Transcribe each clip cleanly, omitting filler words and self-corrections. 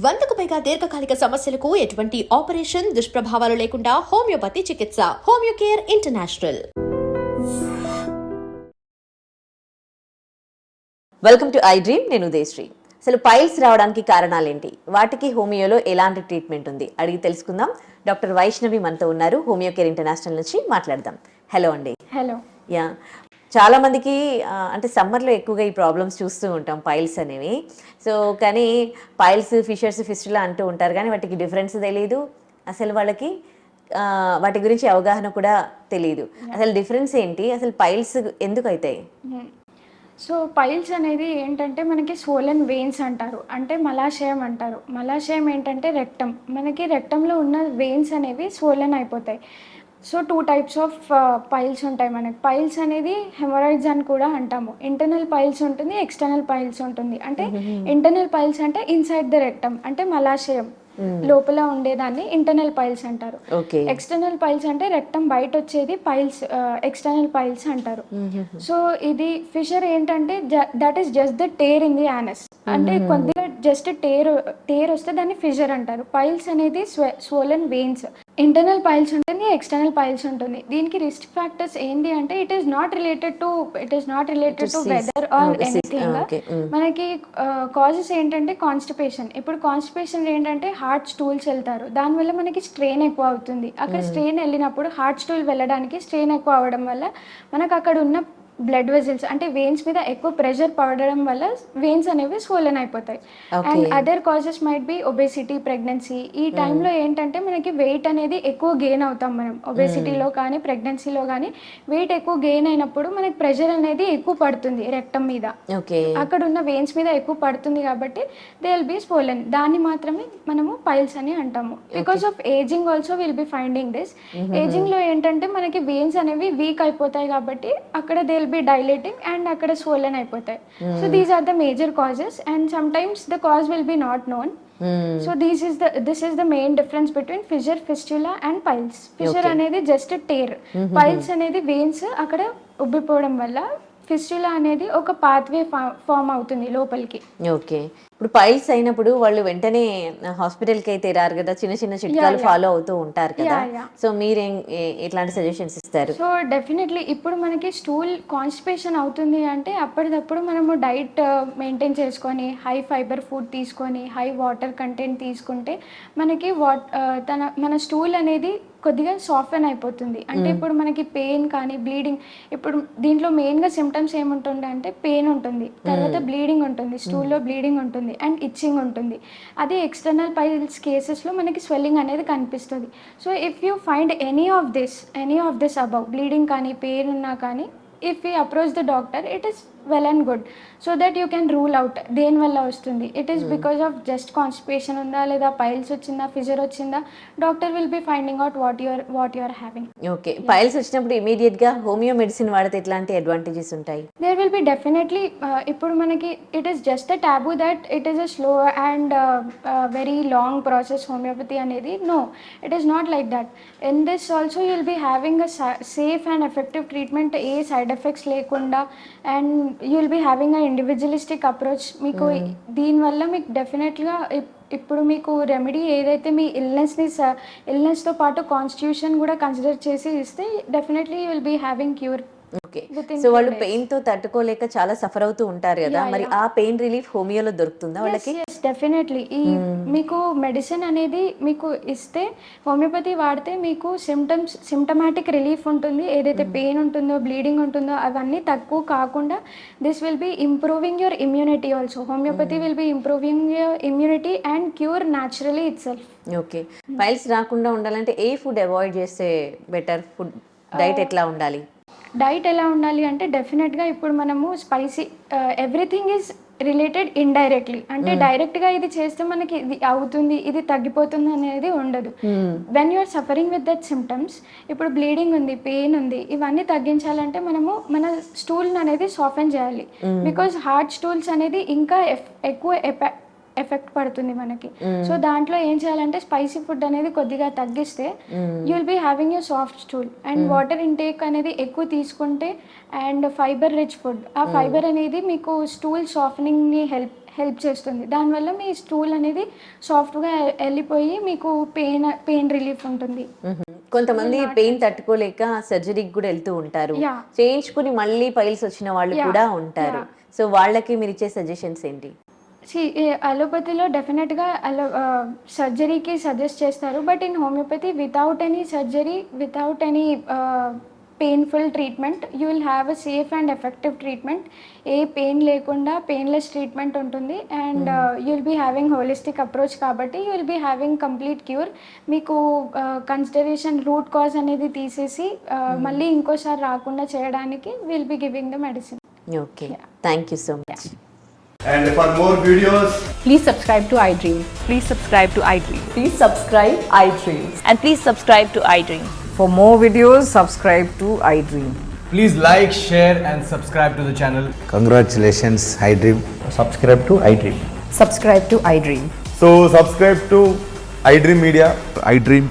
100కు పైగా దీర్ఘకాలిక సమస్యలకు ఎటువంటి ఆపరేషన్ దుష్ప్రభావాలు లేకుండా హోమియోపతి చికిత్స. Homeocare international. Welcome to I dream. నేను ఉదయశ్రీ. అసలు పైల్స్ రావడానికి కారణాలేంటి, వాటికి హోమియోలో ఎలాంటి ట్రీట్మెంట్ ఉంది అడిగి తెలుసుకుందాం. డాక్టర్ వైష్ణవి మనతో ఉన్నారు, హోమియోకేర్ ఇంటర్నేషనల్ నుంచి మాట్లాడదాం. హలో అండి. హలో. యా, చాలా మందికి అంటే సమ్మర్లో ఎక్కువగా ఈ ప్రాబ్లమ్స్ చూస్తూ ఉంటాం, పైల్స్ అనేవి. సో కానీ పైల్స్, ఫిషర్స్, ఫిస్టులా అంటూ ఉంటారు, కానీ వాటికి డిఫరెన్స్ తెలియదు, అసలు వాళ్ళకి వాటి గురించి అవగాహన కూడా తెలియదు. అసలు డిఫరెన్స్ ఏంటి, అసలు పైల్స్ ఎందుకు అవుతాయి? సో పైల్స్ అనేది ఏంటంటే మనకి స్వోలెన్ వెయిన్స్ అంటారు, అంటే మలాశయం అంటారు. మలాశయం ఏంటంటే రెక్టమ్, మనకి రెక్టంలో ఉన్న వెయిన్స్ అనేవి స్వోలెన్ అయిపోతాయి. సో 2 టైప్స్ ఆఫ్ పైల్స్ ఉంటాయి మనకి. పైల్స్ అనేది హెమరాయిడ్స్ అని కూడా అంటాము. ఇంటర్నల్ పైల్స్ ఉంటుంది, ఎక్స్టర్నల్ పైల్స్ ఉంటుంది. అంటే ఇంటర్నల్ పైల్స్ అంటే ఇన్సైడ్ ద రెక్టమ్, అంటే మలాశయం లోపల ఉండేదాన్ని ఇంటర్నల్ పైల్స్ అంటారు. ఎక్స్టర్నల్ పైల్స్ అంటే రెక్టమ్ బయట వచ్చేది పైల్స్, ఎక్స్టర్నల్ పైల్స్ అంటారు. సో ఇది ఫిషర్ ఏంటంటే that is just the tear in the anus, అంటే కొద్దిగా జస్ట్ టేర్ వస్తే దాన్ని ఫిషర్ అంటారు. పైల్స్ అనేది స్వోలెన్ వెయిన్స్. ఇంటర్నల్ పైల్స్ ఉంటుంది, ఎక్స్టర్నల్ పైల్స్ ఉంటుంది. దీనికి రిస్క్ ఫ్యాక్టర్స్ ఏంటి అంటే it is not related to weather or anything. మనకి కాజెస్ ఏంటంటే కాన్స్టిపేషన్. ఇప్పుడు కాన్స్టిపేషన్ ఏంటంటే హార్ట్ స్టూల్స్ వెళ్తారు, దానివల్ల మనకి స్ట్రెయిన్ ఎక్కువ అవుతుంది. అక్కడ స్ట్రెయిన్ వెళ్ళినప్పుడు హార్ట్ స్టూల్ వెళ్ళడానికి స్ట్రెయిన్ ఎక్కువ అవ్వడం వల్ల మనకు అక్కడ ఉన్న బ్లడ్ వెజల్స్ అంటే వెయిన్స్ మీద ఎక్కువ ప్రెషర్ పడడం వల్ల వెయిన్స్ అనేవి స్వోలెన్ అయిపోతాయి. And other causes might be obesity, pregnancy. ఈ టైంలో ఏంటంటే మనకి వెయిట్ అనేది ఎక్కువ గెయిన్ అవుతాం మనం. ఒబేసిటీలో కానీ ప్రెగ్నెన్సీలో కానీ వెయిట్ ఎక్కువ గెయిన్ అయినప్పుడు మనకి ప్రెషర్ అనేది ఎక్కువ పడుతుంది రెక్టమ్ మీద, అక్కడ ఉన్న వెయిన్స్ మీద ఎక్కువ పడుతుంది కాబట్టి దే విల్ బి స్వోలెన్. దాన్ని మాత్రమే మనము పైల్స్ అని అంటాము. Because of ageing also will be finding this. Ageing లో ఏంటంటే మనకి వెయిన్స్ అనేవి వీక్ అయిపోతాయి కాబట్టి అక్కడ they be dilating and akkada swollen అయిపోతాయి. So these are the major causes and sometimes the cause will be not known. So this is the main difference between fissure, fistula and piles. Fissure అనేది just a tear, piles అనేది veins అక్కడ ఉబ్బిపోవడం వల్ల, fistula అనేది ఒక pathway form అవుతుంది లోపలికి. Okay, ఇప్పుడు piles అయినప్పుడు వాళ్ళు వెంటనే హాస్పిటల్కి అయితే రారు కదా, చిన్న చిన్న చిట్కాలు ఫాలో అవుతూ ఉంటారు కదా. సో మీరేం ఎట్లాంటి సజెషన్స్ ఇస్తారు? సో డెఫినెట్లీ ఇప్పుడు మనకి స్టూల్ కాన్స్టిపేషన్ అవుతుంది అంటే అప్పటిదప్పుడు మనము డైట్ మెయింటైన్ చేసుకొని, హై ఫైబర్ ఫుడ్ తీసుకొని, హై వాటర్ కంటెంట్ తీసుకుంటే మనకి మన స్టూల్ అనేది కొద్దిగా సాఫ్ట్‌న్ అయిపోతుంది. అంటే ఇప్పుడు మనకి పెయిన్ కానీ బ్లీడింగ్, ఇప్పుడు దీంట్లో మెయిన్గా సిమ్టమ్స్ ఏముంటుంది అంటే పెయిన్ ఉంటుంది, తర్వాత బ్లీడింగ్ ఉంటుంది, స్టూల్లో బ్లీడింగ్ ఉంటుంది అండ్ ఇచ్చింగ్ ఉంటుంది. అదే ఎక్స్టర్నల్ పైల్స్ కేసెస్లో మనకి స్వెల్లింగ్ అనేది కనిపిస్తుంది. So if you find any of this above, bleeding కానీ పెయిన్ ఉన్నా కానీ, if we approach the doctor, it is well and good, so that you can rule out దేని వల్ల వస్తుంది. It is because of just constipation ఉందా, లేదా piles వచ్చిందా, fissure వచ్చిందా, doctor will be finding out what you are having. Okay, piles వచ్చినప్పుడు immediate గా homeo medicine వాడితే ఎట్లాంటి అడ్వాంటేజెస్ ఉంటాయి? There will be definitely. ఇప్పుడు మనకి it is just a taboo that it is a slow and very long process homeopathy అనేది. No, it is not like that. In this also you will be having a safe and effective treatment, ఏ side effects లేకుండా, and you will be having a individualistic approach. మీకు దీనివల్ల మీకు డెఫినెట్గా ఇప్పుడు మీకు remedy ఏదైతే మీ ఇల్నెస్తో పాటు కాన్స్టిట్యూషన్ కూడా కన్సిడర్ చేసి ఇస్తే definitely you will be having cure. Okay, so వాళ్ళు పెయిన్ తో తట్టుకోలేక చాలా సఫర్ అవుతూ ఉంటారు కదా, మరి ఆ పెయిన్ రిలీఫ్ హోమియోలో దొరుకుతుందా వాళ్ళకి? డెఫినెట్లీ. ఈ మీకు మెడిసిన్ అనేది మీకు ఇస్తే, హోమియోపతి వాడితే మీకు సిమ్టమాటిక్ రిలీఫ్ ఉంటుంది. ఏదైతే పెయిన్ ఉంటుందో, బ్లీడింగ్ ఉంటుందో అవన్నీ తక్కువ కాకుండా this will be improving your immunity also. Homeopathy will be improving your immunity and cure naturally it self. Okay, piles రాకుండా ఉండాలంటే ఏ ఫుడ్ అవాయిడ్ చేస్తే బెటర్? ఫుడ్ డైట్ ఎట్లా ఉండాలి? డైట్ ఎలా ఉండాలి అంటే డెఫినెట్గా ఇప్పుడు మనము spicy, everything is related indirectly. అంటే డైరెక్ట్గా ఇది చేస్తే మనకి ఇది అవుతుంది, ఇది తగ్గిపోతుంది అనేది ఉండదు. When you're suffering with that symptoms, ఇప్పుడు బ్లీడింగ్ ఉంది, పెయిన్ ఉంది, ఇవన్నీ తగ్గించాలంటే మనము మన స్టూల్ అనేది సాఫెన్ చేయాలి. బికాజ్ హార్డ్ స్టూల్స్ అనేది ఇంకా ఎక్కువ ఎఫెక్ట్ పడుతుంది మనకి. సో దాంట్లో ఏం చేయాలంటే స్పైసీ ఫుడ్ అనేది కొద్దిగా తగ్గిస్తే you will be having you soft stool. And water intake అనేది ఎక్కువ తీసుకుంటే, అండ్ ఫైబర్ రిచ్ ఫుడ్, ఆ ఫైబర్ అనేది మీకు స్టూల్ సాఫ్టనింగ్ని హెల్ప్ చేస్తుంది. దానివల్ల మీ స్టూల్ అనేది సాఫ్ట్గా వెళ్ళిపోయి మీకు పెయిన్ రిలీఫ్ ఉంటుంది. కొంతమంది పెయిన్ తట్టుకోలేక సర్జరీకి కూడా వెళ్తూ ఉంటారు, Yeah. చేయించుకుని మళ్ళీ పైల్స్ వచ్చిన వాళ్ళు Yeah. కూడా ఉంటారు. సో వాళ్ళకి మీరు ఇచ్చే సజెషన్స్ ఏంటి? అలోపతిలో డెఫినెట్గా సర్జరీకి సజెస్ట్ చేస్తారు, but in homeopathy without any surgery, without any painful treatment you will have a safe and effective treatment. ఏ పెయిన్ లేకుండా పెయిన్లెస్ ట్రీట్మెంట్ ఉంటుంది. And you will be having holistic approach కాబట్టి you will be having complete cure. మీకు consideration root cause అనేది తీసేసి మళ్ళీ ఇంకోసారి రాకుండా చేయడానికి will be giving the medicine. Okay, thank you so much. And for more videos, Please subscribe to iDream. Please subscribe to iDream. Please subscribe iDream. And please subscribe to iDream. For more videos, subscribe to iDream. Please like, share and subscribe to the channel. Congratulations, iDream. Subscribe to iDream. Subscribe to iDream. so subscribe to iDream Media. iDream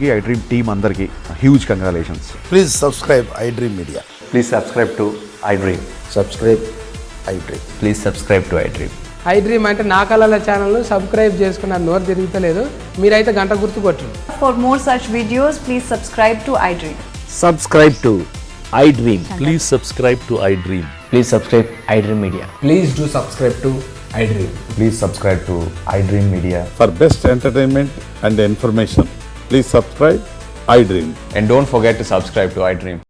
team andarki huge congratulations. Please subscribe iDream Media. Please subscribe to iDream. Subscribe iDream. Please subscribe to iDream. iDream అంటే నా కళల ఛానల్ను subscribe చేసుకున్న నోరు తిరుగుతలేదు, మీరైతే గంట గుర్తు కొట్టండి. For more such videos, please subscribe to iDream. Subscribe to iDream. Please subscribe to iDream. Please subscribe iDream Media. Please do subscribe to iDream. Please subscribe to iDream Media. For best entertainment and information, please subscribe iDream. And don't forget to subscribe to iDream.